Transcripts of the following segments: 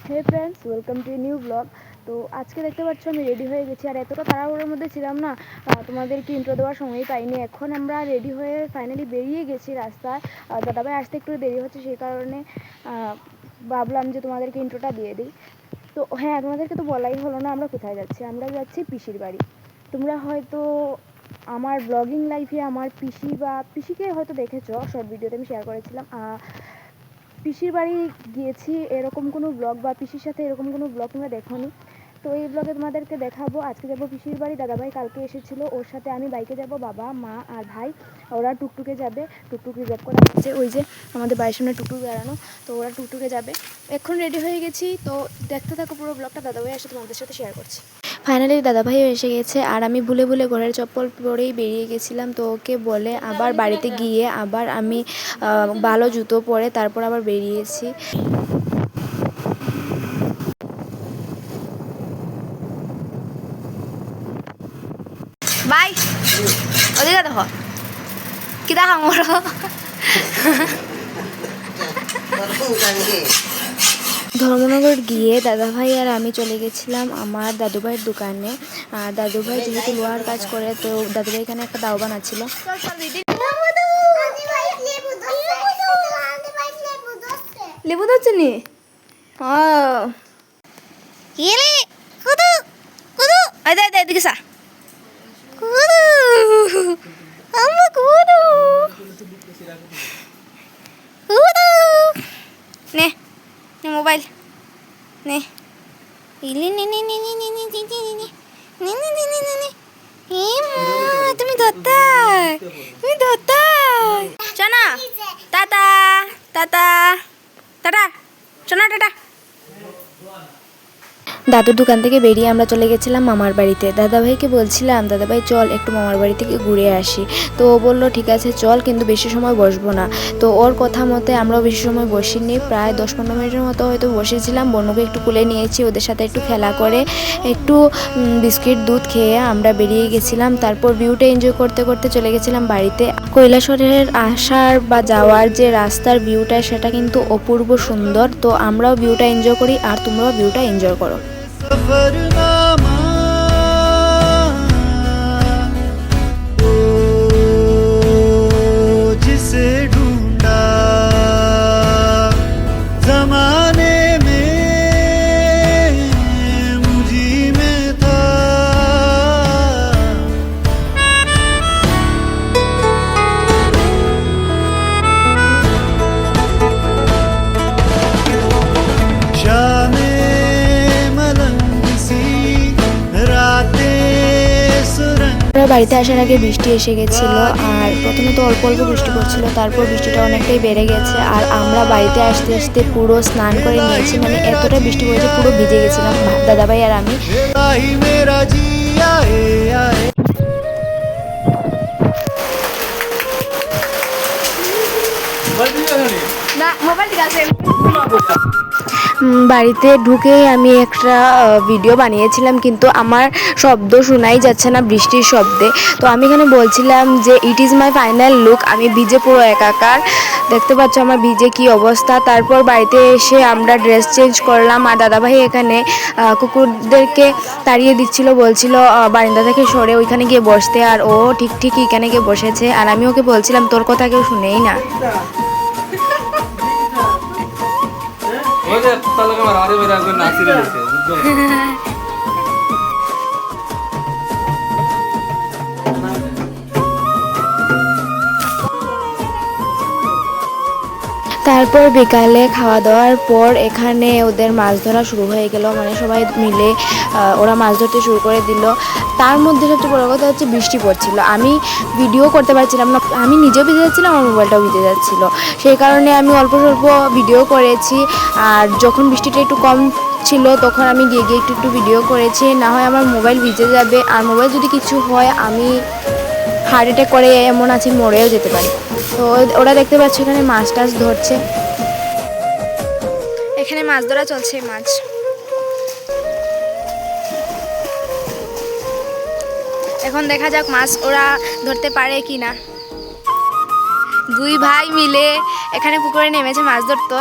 Hey friends, welcome to new blog. তো আজকে দেখতে পাচ্ছ আমি রেডি হয়ে গেছি, আর এতটা তাড়াহুড়োর মধ্যে ছিলাম না, তোমাদেরকে ইন্ট্রো দেওয়ার সময় পাইনি। এখন আমরা রেডি হয়ে ফাইনালি বেরিয়ে গেছি রাস্তায়। দাদাভাই আসতে একটু দেরি হচ্ছে, সেই কারণে ভাবলাম যে তোমাদেরকে ইন্ট্রোটা দিয়ে দিই। তো হ্যাঁ, তোমাদেরকে তো বলাই হলো না আমরা কোথায় যাচ্ছি। আমরা যাচ্ছি পিসির বাড়ি। তোমরা হয়তো আমার ব্লগিং লাইফে আমার পিসি বা পিসিকে হয়তো দেখেছো, শর্ট ভিডিওতে আমি শেয়ার করেছিলাম। পিসির বাড়ি গিয়েছি এরকম কোনো ব্লগ বা পিসির সাথে এরকম কোনো ব্লগ তোমরা দেখোনি। তো এই ব্লগে তোমাদেরকে দেখাবো। আজকে যাবো পিসির বাড়ি। দাদাভাই কালকে এসেছিলো, ওর সাথে আমি বাইকে যাব, বাবা মা আর ভাই ওরা টুকটুকে যাবে। টুকটুক রিজার্ভ করা হচ্ছে, ওই যে আমাদের বাড়ির সামনে টুকটুক বেড়ানো, তো ওরা টুকটুকে যাবে। এখন রেডি হয়ে গেছি, তো দেখতে থাকো পুরো ব্লগটা। দাদাভাই এসে তোমাদের সাথে শেয়ার করছি। ফাইনালি দাদাভাইও এসে গেছে, আর আমি ভুলে ভুলে ঘরের চপ্পল পরেই বেরিয়ে গেছিলাম। তো ওকে বলে আবার বাড়িতে গিয়ে আবার আমি ভালো জুতো পরে তারপর আবার বেরিয়েছি। বাই ওদিকে দেখো কি দেখা মোর ধর্মনগর গিয়ে দাদাভাই আর আমি চলে গেছিলাম আমার দাদুভাইয়ের দোকানে। আর দাদুভাই যেহেতু লোহার কাজ করে, তো দাদুভাই এখানে একটা দাও বানাচ্ছিল। লেবু ধরছে নি এদিকে সা নে মোবাইল নে তুমি ধরতাই চনা টাটা টাটা টাটা চনা টাটা। দাদুর দোকান থেকে বেরিয়ে আমরা চলে গেছিলাম মামার বাড়িতে। দাদাভাইকে বলছিলাম দাদাভাই চল একটু মামার বাড়ি থেকে ঘুরে আসি। তো ও বললো ঠিক আছে চল, কিন্তু বেশি সময় বসবো না। তো ওর কথা মতে আমরাও বেশি সময় বসিনি, প্রায় 10-15 মিনিটের মতো হয়তো বসেছিলাম। বনুকে একটু কুলে নিয়েছি, ওদের সাথে একটু খেলা করে একটু বিস্কিট দুধ খেয়ে আমরা বেরিয়ে গেছিলাম। তারপর ভিউটা এনজয় করতে করতে চলে গেছিলাম বাড়িতে। কৈলাসহরের আসার বা যাওয়ার যে রাস্তার ভিউটা, সেটা কিন্তু অপূর্ব সুন্দর। তো আমরাও ভিউটা এনজয় করি, আর তোমরাও ভিউটা এনজয় করো। सफरनामा ओ जिसे ढूंढा जमाने में मुझी में था। বাড়িতে আসার আগে বৃষ্টি এসে গেছিল, আর প্রথমে তো অল্প অল্প বৃষ্টি পড়ছিল, তারপর বৃষ্টিটা অনেকটাই বেড়ে গেছে। আর আমরা বাড়িতে আসতে আসতে পুরো স্নান করে নিয়েছি, মানে এতটা বৃষ্টি পড়েছে পুরো ভিজে গেছিলাম দাদাভাই আর আমি। না মোবাইল ঠিক আছে। বাড়িতে ঢুকেই আমি একটা ভিডিও বানিয়েছিলাম, কিন্তু আমার শব্দ শোনাই যাচ্ছে না বৃষ্টির শব্দে। তো আমি এখানে বলছিলাম যে it is my final look. আমি ভিজে পুরো একাকার, দেখতে পাচ্ছ আমার ভিজে কি অবস্থা। তারপর বাড়িতে এসে আমরা ড্রেস চেঞ্জ করলাম, আর দাদাভাই এখানে কুকুরদেরকে তাড়িয়ে দিচ্ছিল, বলছিল বারান্দা থেকে সরে ওইখানে গিয়ে বসতে। আর ও ঠিক এখানে গিয়ে বসেছে, আর আমি ওকে বলছিলাম তোর কথা কেউ শুনেই না। তারপর বিকালে খাওয়া দাওয়ার পর এখানে ওদের মাছ ধরা শুরু হয়ে গেল, মানে সবাই মিলে ওরা মাছ ধরতে শুরু করে দিল। তার মধ্যে সবচেয়ে বড় কথা হচ্ছে বৃষ্টি পড়ছিল, আমি ভিডিও করতে পারছিলাম না, আমি নিজেও ভিজে যাচ্ছিলাম, আমার মোবাইলটাও ভিজে যাচ্ছিলো। সেই কারণে আমি অল্প স্বল্প ভিডিও করেছি, আর যখন বৃষ্টিটা একটু কম ছিল তখন আমি গিয়ে একটু ভিডিও করেছি। না হয় আমার মোবাইল ভিজে যাবে, আর মোবাইল যদি কিছু হয় আমি হার্ট অ্যাটাক করে এমন আছে মরেও যেতে পারি। তো ওরা দেখতে পাচ্ছে এখানে মাছ টাছ ধরছে, এখানে মাছ ধরা চলছে। মাছ এখন দেখা যাক মাছ ওরা ধরতে পারে কি না। দুই ভাই মিলে এখানে পুকুরে নেমেছে মাছ ধরতে।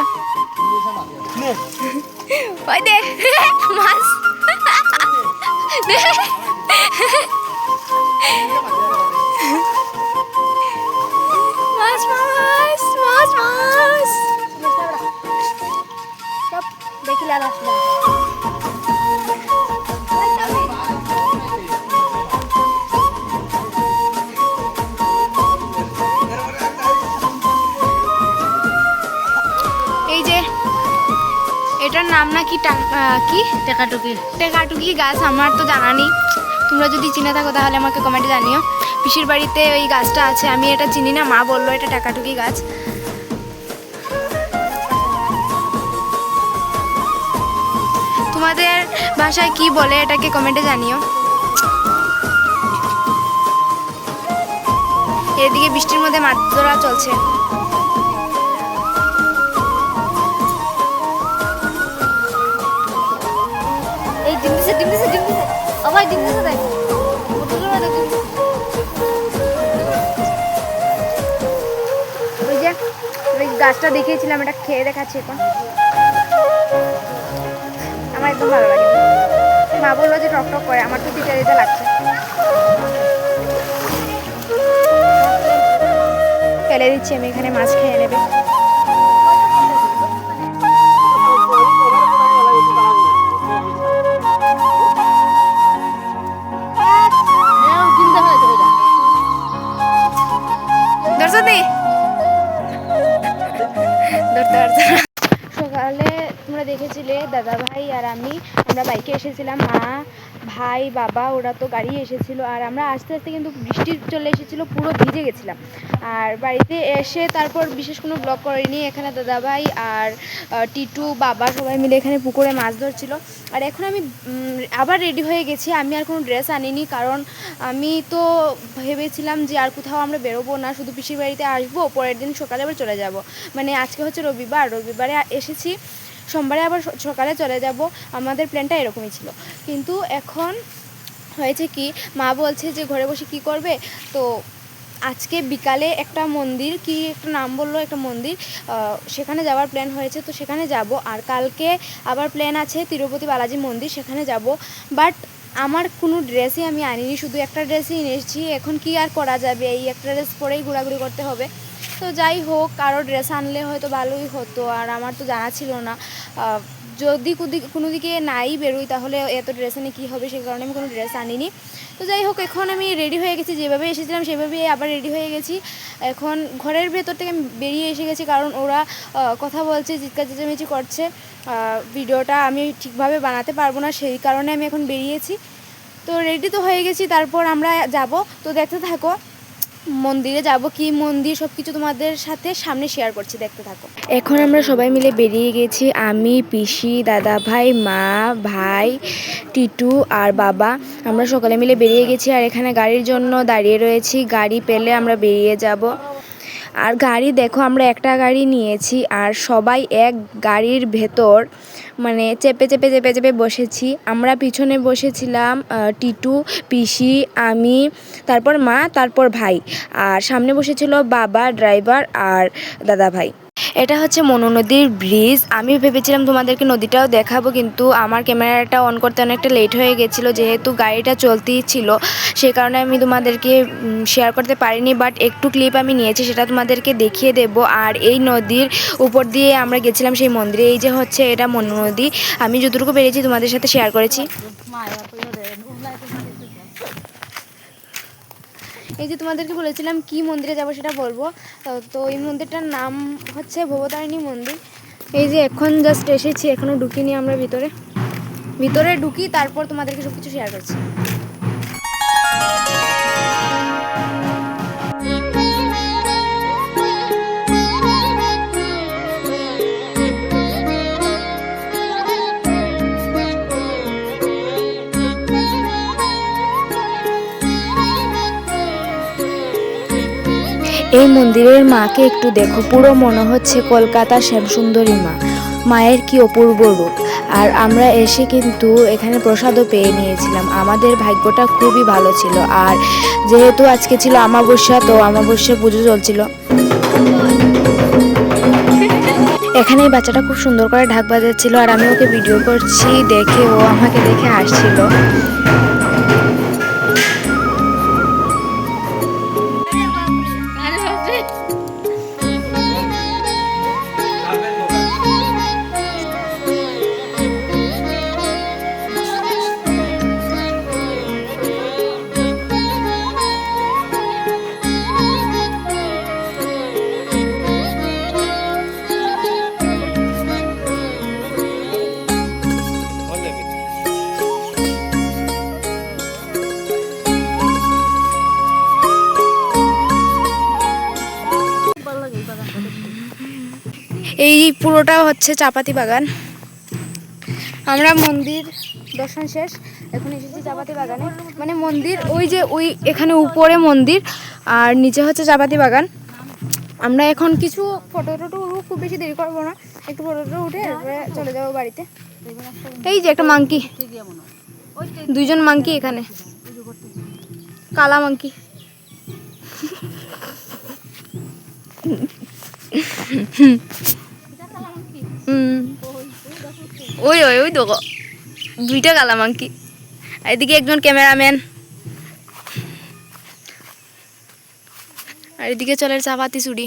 ওই দে মাছ মাছ মাছ মাছ মাছ সব দেখিলে আর আসলে এই যে এটার নাম নাকি কি টেকাটুকি গাছ, আমার তো জানা নেই। তোমরা যদি চিনে থাকো তাহলে আমাকে কমেন্টে জানিও। পিসির বাড়িতে ওই গাছটা আছে, আমি এটা চিনি না, মা বললো এটা টেকাটুকি গাছ। তোমাদের ভাষায় কি বলে এটাকে কমেন্টে জানিও। এদিকে বৃষ্টির মধ্যে মাছ ধরা চলছে। এই ডিম দিছে আবার ডিম দিছে দেখ ওই যে ওই গাছটা দেখিয়েছিলাম, এটা খেয়ে দেখাচ্ছি এখন। আমার একদম ভালো লাগে। মা বললো যে টক টক করে, আমার তো তিতা তিতা লাগছে। ফেলে দিচ্ছি আমি, এখানে মাছ খেয়ে নেবে। সকালে তোমরা দেখেছিলে দাদা ভাই আর আমরা বাইকে এসেছিলাম, মা ভাই বাবা ওরা তো গাড়ি এসেছিলো, আর আমরা আস্তে আস্তে কিন্তু বৃষ্টি চলে এসেছিলো, পুরো ভিজে গেছিলাম। আর বাড়িতে এসে তারপর বিশেষ কোনো ব্লগ করিনি। এখানে দাদা ভাই আর টিটু বাবা সবাই মিলে এখানে পুকুরে মাছ ধরছিল। আর এখন আমি আবার রেডি হয়ে গেছি। আমি আর কোনো ড্রেস আনিনি, কারণ আমি তো ভেবেছিলাম যে আর কোথাও আমরা বেরোবো না, শুধু পিসির বাড়িতে আসবো, পরের দিন সকালে আবার চলে যাব। মানে আজকে হচ্ছে রবিবারে এসেছি, সোমবারে আবার সকালে চলে যাব। আমাদের প্ল্যানটা এরকমই ছিল। কিন্তু এখন হয়েছে কি, মা বলছে যে ঘরে বসে কি করবে, তো আজকে বিকালে একটা মন্দির, কি একটা নাম বললো, একটা মন্দির, সেখানে যাওয়ার প্ল্যান হয়েছে, তো সেখানে যাব। আর কালকে আবার প্ল্যান আছে তিরুপতি বালাজি মন্দির, সেখানে যাব। বাট আমার কোনো ড্রেসই আমি আনিনি, শুধু একটা ড্রেসই এনেছি। এখন কি আর করা যাবে, এই একটা ড্রেস পরেই ঘোরাঘুরি করতে হবে। তো যাই হোক, আরও ড্রেস আনলে হয়তো ভালোই হতো, আর আমার তো জানা ছিল না। যদি কোনো দিকে নাই বেরোই তাহলে এত ড্রেস এনে কী হবে, সেই কারণে আমি কোনো ড্রেস আনিনি। তো যাই হোক, এখন আমি রেডি হয়ে গেছি, যেভাবে এসেছিলাম সেভাবেই আবার রেডি হয়ে গেছি। এখন ঘরের ভেতর থেকে আমি বেরিয়ে এসে গেছি, কারণ ওরা কথা বলছে, চিৎকার চেঁচামেচি করছে। ভিডিওটা আমি ঠিকভাবে বানাতে পারবো না, সেই কারণে আমি এখন বেরিয়েছি। তো রেডি তো হয়ে গেছি, তারপর আমরা যাব। তো দেখতে থাকো, মন্দিরে যাব, কি মন্দির সব কিছু তোমাদের সাথে সামনে শেয়ার করছি, দেখতে থাকো। এখন আমরা সবাই মিলে বেরিয়ে গেছি, আমি পিসি দাদা ভাই মা ভাই টিটু আর বাবা, আমরা সকালে মিলে বেরিয়ে গেছি। আর এখানে গাড়ির জন্য দাঁড়িয়ে রয়েছি, গাড়ি পেলে আমরা বেরিয়ে যাব। আর গাড়ি দেখো, আমরা একটা গাড়ি নিয়েছি, আর সবাই এক গাড়ির ভেতর মানে চেপে চেপে চেপে চেপে বসেছি। আমরা পিছনে বসেছিলাম টিটু, পিসি, আমি, তারপর মা, তারপর ভাই, আর সামনে বসেছিল বাবা ড্রাইভার আর দাদা ভাই। এটা হচ্ছে মনু নদীর ব্রিজ। আমি ভেবেছিলাম তোমাদেরকে নদীটাও দেখাবো, কিন্তু আমার ক্যামেরাটা অন করতে অনেকটা লেট হয়ে গেছিলো, যেহেতু গাড়িটা চলতেই ছিল, সে কারণে আমি তোমাদেরকে শেয়ার করতে পারিনি। বাট একটু ক্লিপ আমি নিয়েছি, সেটা তোমাদেরকে দেখিয়ে দেব। আর এই নদীর উপর দিয়ে আমরা গেছিলাম সেই মন্দিরে। এই যে হচ্ছে এটা মনু নদী, আমি যতটুকু পেরেছি তোমাদের সাথে শেয়ার করেছি। এই যে তোমাদেরকে বলেছিলাম কি মন্দিরে যাব সেটা বলবো, তো এই মন্দিরটার নাম হচ্ছে ভবতারিণী মন্দির। এই যে এখন জাস্ট এসেছি, এখনও ঢুকিনি আমরা ভিতরে ঢুকি, তারপর তোমাদেরকে সব কিছু শেয়ার করছি। এই মন্দিরের মাকে একটু দেখো, পুরো মনে হচ্ছে কলকাতার শ্যামসুন্দরী মা। মায়ের কি অপূর্ব রূপ। আর আমরা এসে কিন্তু এখানে প্রসাদও পেয়ে নিয়েছিলাম, আমাদের ভাগ্যটা খুবই ভালো ছিল। আর যেহেতু আজকে ছিল অমাবস্যা, তো অমাবস্যার পুজো চলছিল। এখানে এই বাচ্চাটা খুব সুন্দর করে ঢাক বাজাচ্ছিল আর আমি ওকে ভিডিও করছি দেখে ও আমাকে দেখে হাসছিল। এই পুরোটা হচ্ছে চাপাতি বাগান। আমরা মন্দির দর্শন শেষ, এখন এসেছি চাপাতি বাগানে। মানে মন্দির ওই যে ওই এখানে উপরে মন্দির আর নিচে হচ্ছে চাপাতি বাগান। আমরা এখন কিছু ফটো টটো উঠবো, খুব বেশি দেরি করবো না, একটু ফটো টটো উঠে এরপরে চলে যাবো বাড়িতে। এই যে একটা মাংকি, দুইজন মাংকি এখানে, কালা মাংকি। ওই ওই ওই দেখো দুইটা কালা মাংকি, এদিকে একজন ক্যামেরাম্যান, আর এদিকে চলে চাপাতি চুড়ি।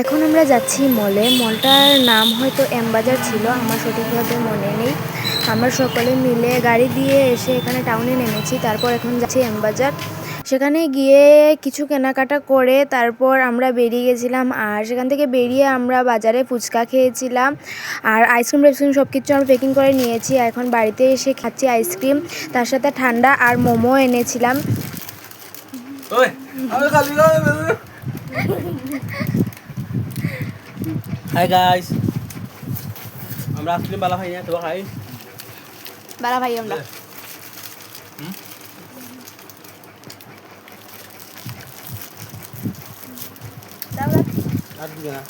এখন আমরা যাচ্ছি মলে। মলটার নাম হয়তো এম বাজার ছিল, আমার সঠিকভাবে মনে নেই। আমরা সকলে মিলে গাড়ি দিয়ে এসে এখানে টাউনে নেমেছি, তারপর এখন যাচ্ছি এম বাজার। সেখানে গিয়ে কিছু কেনাকাটা করে তারপর আমরা বেরিয়ে গেছিলাম। আর সেখান থেকে বেরিয়ে আমরা বাজারে ফুচকা খেয়েছিলাম আর আইসক্রিম টাইসক্রিম সব কিছু আমরা প্যাকিং করে নিয়েছি। এখন বাড়িতে এসে খাচ্ছি আইসক্রিম, তার সাথে ঠান্ডা আর মোমো এনেছিলাম। হাই গাইস, আমরা আইসক্রিম বালা খাই না, তোরা খাই বালা ভাই আমরা আর দিবে না।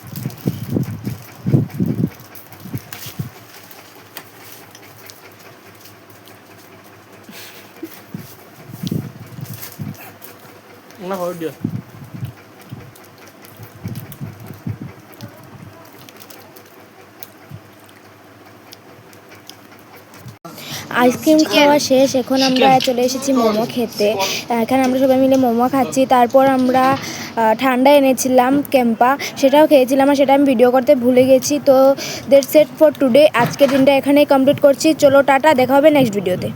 না হয়ে দিও। আইসক্রিম খাওয়া শেষ, এখন আমরা চলে এসেছি মোমো খেতে। এখানে আমরা সবাই মিলে মোমো খাচ্ছি। তারপর আমরা ঠান্ডা এনেছিলাম ক্যাম্পা, সেটাও খেয়েছিলাম আর সেটা আমি ভিডিও করতে ভুলে গেছি। তো দ্যাটস ইট ফর টুডে, আজকের দিনটা এখানেই কমপ্লিট করছি। চলো টাটা, দেখা হবে নেক্সট ভিডিওতে।